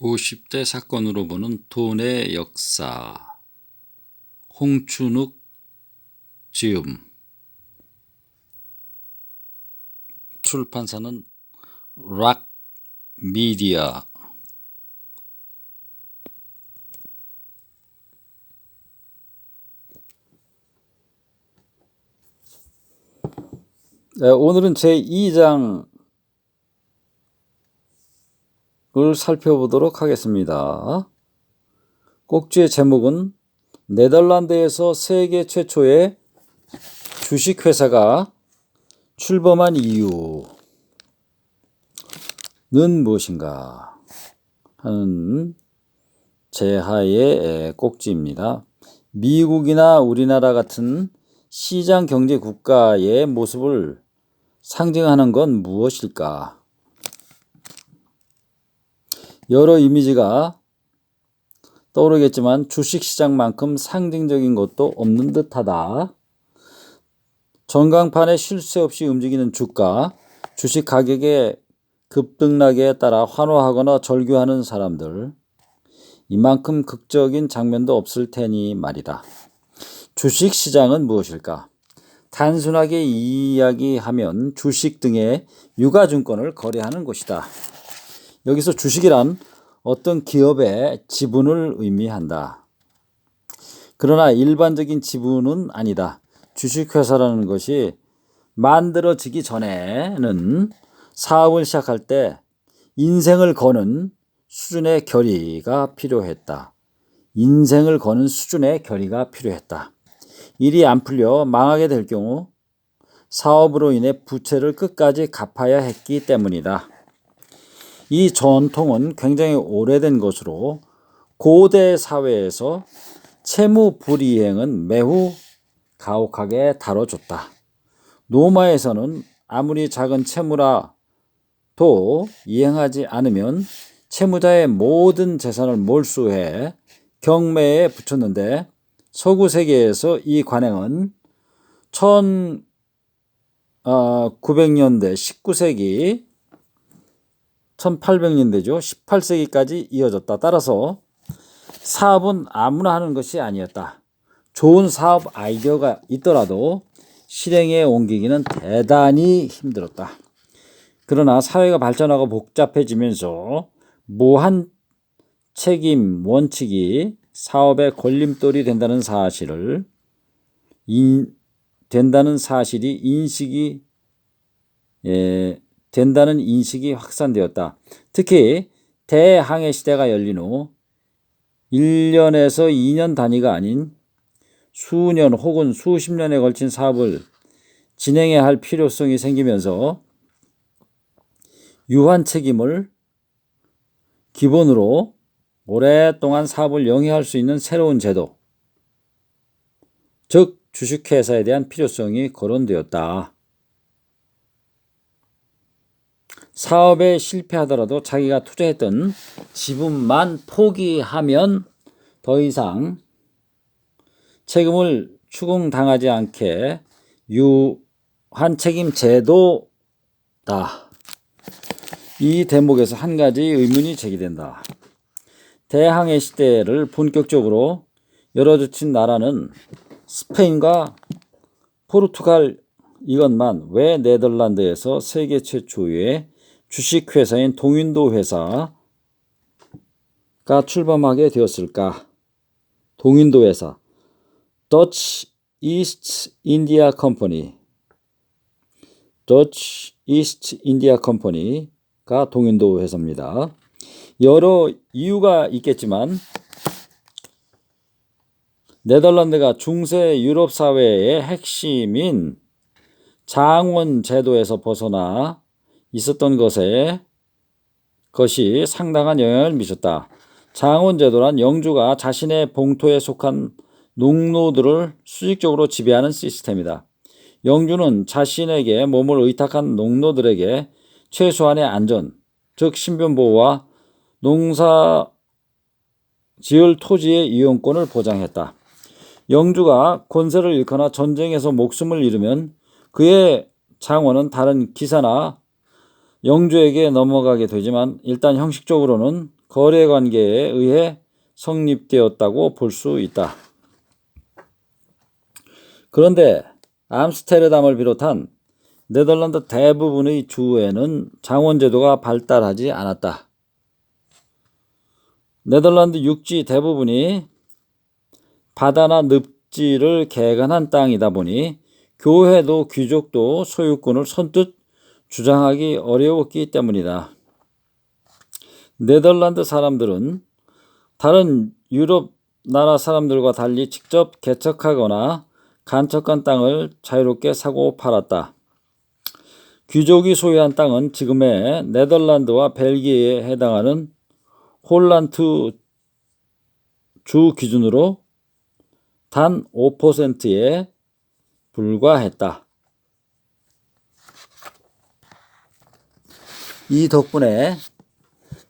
50대 사건으로 보는 돈의 역사. 홍춘욱 지음. 출판사는 락 미디어. 오늘은 제2장을 살펴보도록 하겠습니다. 꼭지의 제목은 네덜란드에서 세계 최초의 주식회사가 출범한 이유는 무엇인가 하는 제하의 꼭지입니다. 미국이나 우리나라 같은 시장 경제 국가의 모습을 상징하는 건 무엇일까? 여러 이미지가 떠오르겠지만 주식시장만큼 상징적인 것도 없는 듯하다. 전광판에 쉴 새 없이 움직이는 주가, 주식 가격의 급등락에 따라 환호하거나 절규하는 사람들, 이만큼 극적인 장면도 없을 테니 말이다. 주식시장은 무엇일까? 단순하게 이야기하면 주식 등의 유가증권을 거래하는 곳이다. 여기서 주식이란 어떤 기업의 지분을 의미한다. 그러나 일반적인 지분은 아니다. 주식회사라는 것이 만들어지기 전에는 사업을 시작할 때 인생을 거는 수준의 결의가 필요했다. 인생을 거는 수준의 결의가 필요했다. 일이 안 풀려 망하게 될 경우 사업으로 인해 부채를 끝까지 갚아야 했기 때문이다. 이 전통은 굉장히 오래된 것으로 고대 사회에서 채무 불이행은 매우 가혹하게 다뤄졌다. 로마에서는 아무리 작은 채무라도 이행하지 않으면 채무자의 모든 재산을 몰수해 경매에 붙였는데 서구 세계에서 이 관행은 1900년대 19세기 1800년대죠. 18세기까지 이어졌다. 따라서 사업은 아무나 하는 것이 아니었다. 좋은 사업 아이디어가 있더라도 실행에 옮기기는 대단히 힘들었다. 그러나 사회가 발전하고 복잡해지면서 무한 책임 원칙이 사업의 걸림돌이 된다는 인식이 확산되었다. 특히 대항해 시대가 열린 후 1년에서 2년 단위가 아닌 수년 혹은 수십 년에 걸친 사업을 진행해야 할 필요성이 생기면서 유한 책임을 기본으로 오랫동안 사업을 영위할 수 있는 새로운 제도, 즉 주식회사에 대한 필요성이 거론되었다. 사업에 실패하더라도 자기가 투자했던 지분만 포기하면 더 이상 책임을 추궁당하지 않게 유한 책임 제도다. 이 대목에서 한 가지 의문이 제기된다. 대항해 시대를 본격적으로 열어젖힌 나라는 스페인과 포르투갈 이것만 왜 네덜란드에서 세계 최초의 주식회사인 동윈도 회사가 출범하게 되었을까? 동윈도 회사, Dutch East India Company, Dutch East India Company가 동윈도 회사입니다. 여러 이유가 있겠지만 네덜란드가 중세 유럽 사회의 핵심인 장원 제도에서 벗어나 있었던 것이 상당한 영향을 미쳤다. 장원 제도란 영주가 자신의 봉토에 속한 농노들을 수직적으로 지배하는 시스템이다. 영주는 자신에게 몸을 의탁한 농노들에게 최소한의 안전, 즉 신변보호와 농사 지을 토지의 이용권을 보장했다. 영주가 권세를 잃거나 전쟁에서 목숨을 잃으면 그의 장원은 다른 기사나 영주에게 넘어가게 되지만 일단 형식적으로는 거래관계에 의해 성립되었다고 볼 수 있다. 그런데 암스테르담을 비롯한 네덜란드 대부분의 주에는 장원제도가 발달하지 않았다. 네덜란드 육지 대부분이 바다나 늪지를 개간한 땅이다 보니 교회도 귀족도 소유권을 선뜻 주장하기 어려웠기 때문이다. 네덜란드 사람들은 다른 유럽 나라 사람들과 달리 직접 개척하거나 간척한 땅을 자유롭게 사고 팔았다. 귀족이 소유한 땅은 지금의 네덜란드와 벨기에에 해당하는 홀란드 주 기준으로 단 5%에 불과했다. 이 덕분에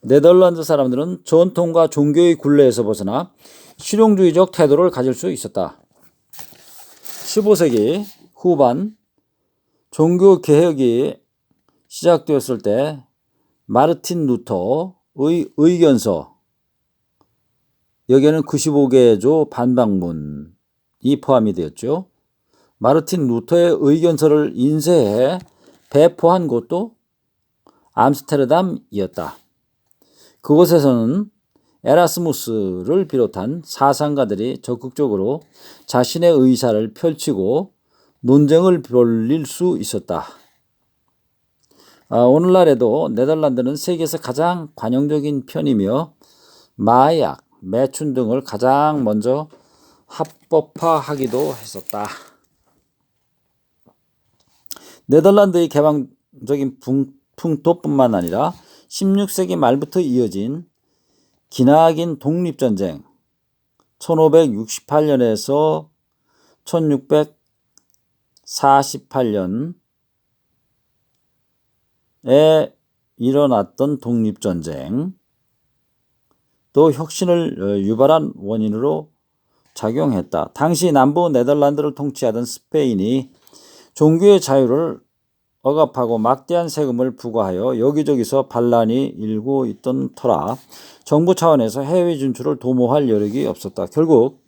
네덜란드 사람들은 전통과 종교의 굴레에서 벗어나 실용주의적 태도를 가질 수 있었다. 15세기 후반 종교개혁이 시작되었을 때 마르틴 루터의 의견서, 여기에는 95개조 반박문이 포함이 되었죠. 마르틴 루터의 의견서를 인쇄해 배포한 곳도 암스테르담이었다. 그곳에서는 에라스무스를 비롯한 사상가들이 적극적으로 자신의 의사를 펼치고 논쟁을 벌일 수 있었다. 오늘날에도 네덜란드는 세계에서 가장 관용적인 편이며 마약, 매춘 등을 가장 먼저 합법화하기도 했었다. 네덜란드의 개방적인 풍토뿐만 아니라 16세기 말부터 이어진 기나긴 독립전쟁 1568년에서 1648년에 일어났던 독립전쟁 또 혁신을 유발한 원인으로 작용했다. 당시 남부 네덜란드를 통치하던 스페인이 종교의 자유를 억압하고 막대한 세금을 부과하여 여기저기서 반란이 일고 있던 터라 정부 차원에서 해외 진출을 도모할 여력이 없었다. 결국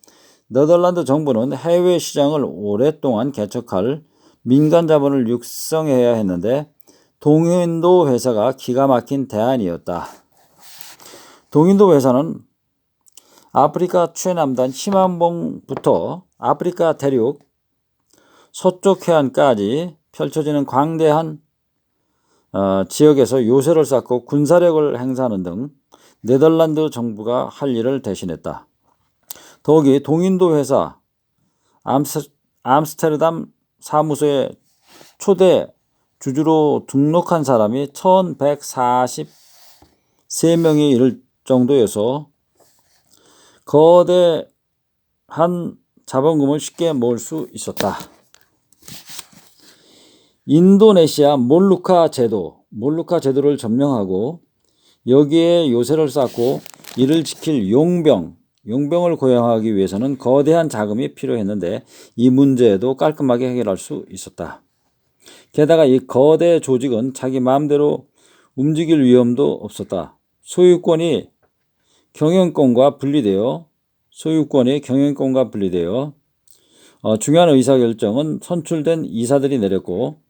네덜란드 정부는 해외 시장을 오랫동안 개척할 민간 자본을 육성해야 했는데 동인도 회사가 기가 막힌 대안이었다. 동인도 회사는 아프리카 최남단 희망봉부터 아프리카 대륙 서쪽 해안까지 펼쳐지는 광대한 지역에서 요새를 쌓고 군사력을 행사하는 등 네덜란드 정부가 할 일을 대신했다. 더욱이 동인도 회사 암스테르담 사무소에 초대 주주로 등록한 사람이 1143명이 이를 정도여서 거대한 자본금을 쉽게 모을 수 있었다. 인도네시아 몰루카 제도를 점령하고 여기에 요새를 쌓고 이를 지킬 용병을 고용하기 위해서는 거대한 자금이 필요했는데 이 문제도 깔끔하게 해결할 수 있었다. 게다가 이 거대 조직은 자기 마음대로 움직일 위험도 없었다. 소유권이 경영권과 분리되어 중요한 의사결정은 선출된 이사들이 내렸고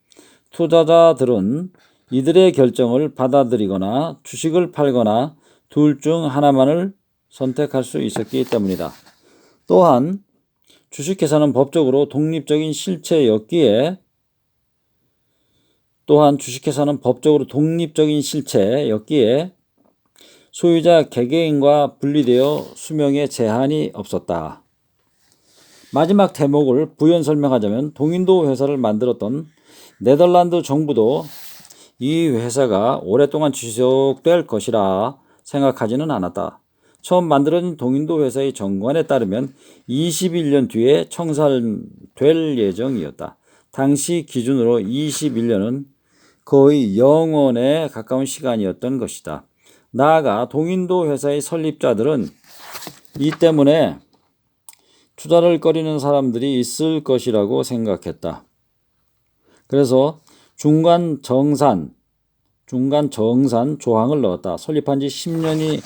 투자자들은 이들의 결정을 받아들이거나 주식을 팔거나 둘 중 하나만을 선택할 수 있었기 때문이다. 또한 주식회사는 법적으로 독립적인 실체였기에 소유자 개개인과 분리되어 수명에 제한이 없었다. 마지막 대목을 부연 설명하자면 동인도 회사를 만들었던 네덜란드 정부도 이 회사가 오랫동안 지속될 것이라 생각하지는 않았다. 처음 만들어진 동인도 회사의 정관에 따르면 21년 뒤에 청산될 예정이었다. 당시 기준으로 21년은 거의 영원에 가까운 시간이었던 것이다. 나아가 동인도 회사의 설립자들은 이 때문에 투자를 꺼리는 사람들이 있을 것이라고 생각했다. 그래서 중간 중간 정산 조항을 넣었다. 설립한 지 10년이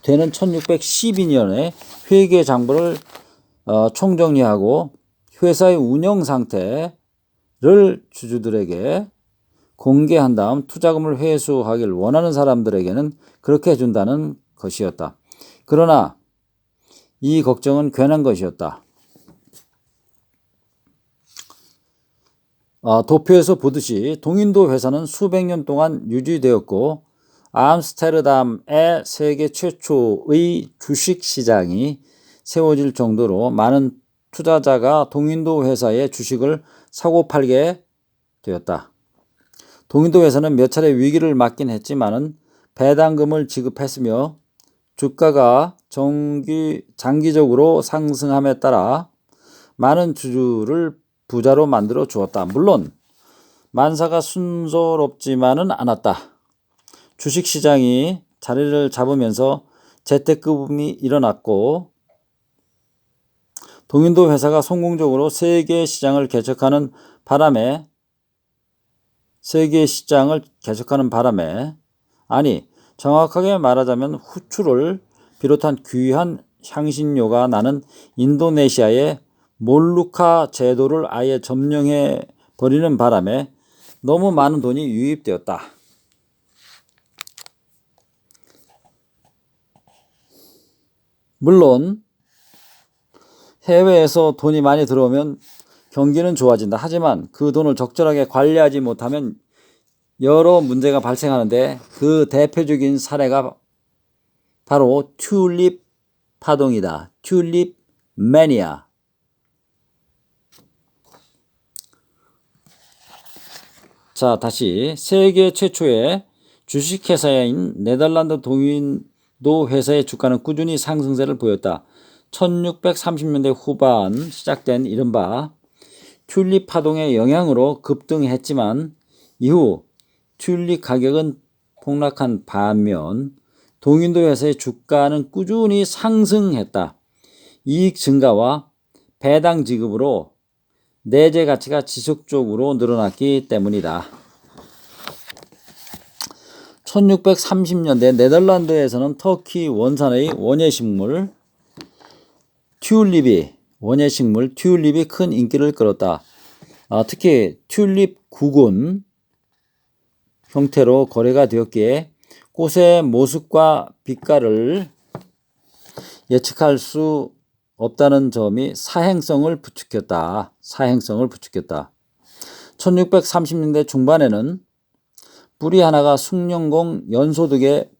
되는 1612년에 회계 장부를 총정리하고 회사의 운영 상태를 주주들에게 공개한 다음 투자금을 회수하길 원하는 사람들에게는 그렇게 해준다는 것이었다. 그러나 이 걱정은 괜한 것이었다. 도표에서 보듯이 동인도 회사는 수백 년 동안 유지되었고 암스테르담의 세계 최초의 주식시장이 세워질 정도로 많은 투자자가 동인도 회사의 주식을 사고 팔게 되었다. 동인도 회사는 몇 차례 위기를 맞긴 했지만은 배당금을 지급했으며 주가가 장기적으로 상승함에 따라 많은 주주를 부자로 만들어 주었다. 물론 만사가 순조롭지만은 않았다. 주식시장이 자리를 잡으면서 재택급음이 일어났고 동인도 회사가 성공적으로 세계 시장을 개척하는 바람에 아니 정확하게 말하자면 후추를 비롯한 귀한 향신료가 나는 인도네시아의 몰루카 제도를 아예 점령해 버리는 바람에 너무 많은 돈이 유입되었다. 물론 해외에서 돈이 많이 들어오면 경기는 좋아진다. 하지만 그 돈을 적절하게 관리하지 못하면 여러 문제가 발생하는데 그 대표적인 사례가 바로 튤립 파동이다. 튤립 매니아. 자, 다시 세계 최초의 주식회사인 네덜란드 동인도 회사의 주가는 꾸준히 상승세를 보였다. 1630년대 후반 시작된 이른바 튤립 파동의 영향으로 급등했지만 이후 튤립 가격은 폭락한 반면 동인도 회사의 주가는 꾸준히 상승했다. 이익 증가와 배당 지급으로 내재 가치가 지속적으로 늘어났기 때문이다. 1630년대 네덜란드에서는 터키 원산의 원예식물 튤립이 큰 인기를 끌었다. 특히 튤립 국은 형태로 거래가 되었기에 꽃의 모습과 빛깔을 예측할 수 없다는 점이 사행성을 부추겼다. 1630년대 중반에는 뿌리 하나가 숭늉공 연소득의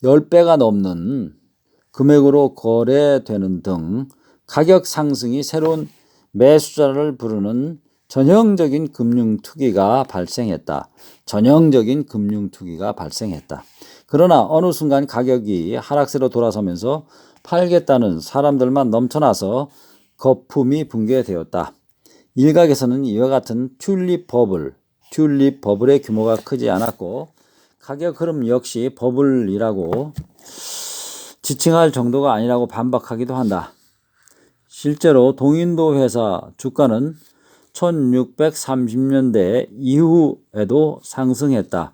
10배가 넘는 금액으로 거래되는 등 가격 상승이 새로운 매수자를 부르는 전형적인 금융투기가 발생했다. 그러나 어느 순간 가격이 하락세로 돌아서면서 팔겠다는 사람들만 넘쳐나서 거품이 붕괴되었다. 일각에서는 이와 같은 튤립 버블의 규모가 크지 않았고 가격 흐름 역시 버블이라고 지칭할 정도가 아니라고 반박하기도 한다. 실제로 동인도 회사 주가는 1630년대 이후에도 상승했다.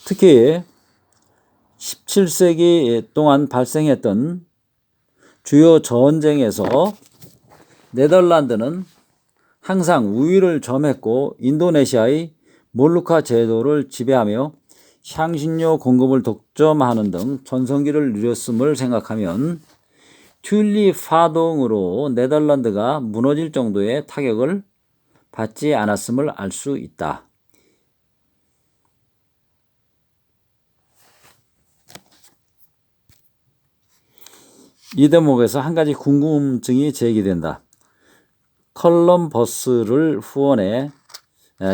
특히 17세기 동안 발생했던 주요 전쟁에서 네덜란드는 항상 우위를 점했고 인도네시아의 몰루카 제도를 지배하며 향신료 공급을 독점하는 등 전성기를 누렸음을 생각하면 튤립 파동으로 네덜란드가 무너질 정도의 타격을 받지 않았음을 알 수 있다. 이 대목에서 한 가지 궁금증이 제기된다. 컬럼버스를 후원해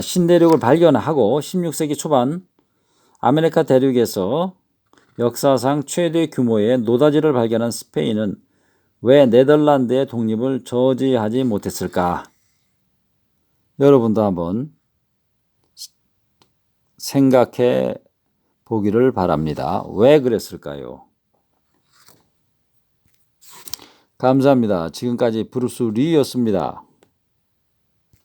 신대륙을 발견하고 16세기 초반 아메리카 대륙에서 역사상 최대 규모의 노다지를 발견한 스페인은 왜 네덜란드의 독립을 저지하지 못했을까? 여러분도 한번 생각해 보기를 바랍니다. 왜 그랬을까요? 감사합니다. 지금까지 브루스 리였습니다.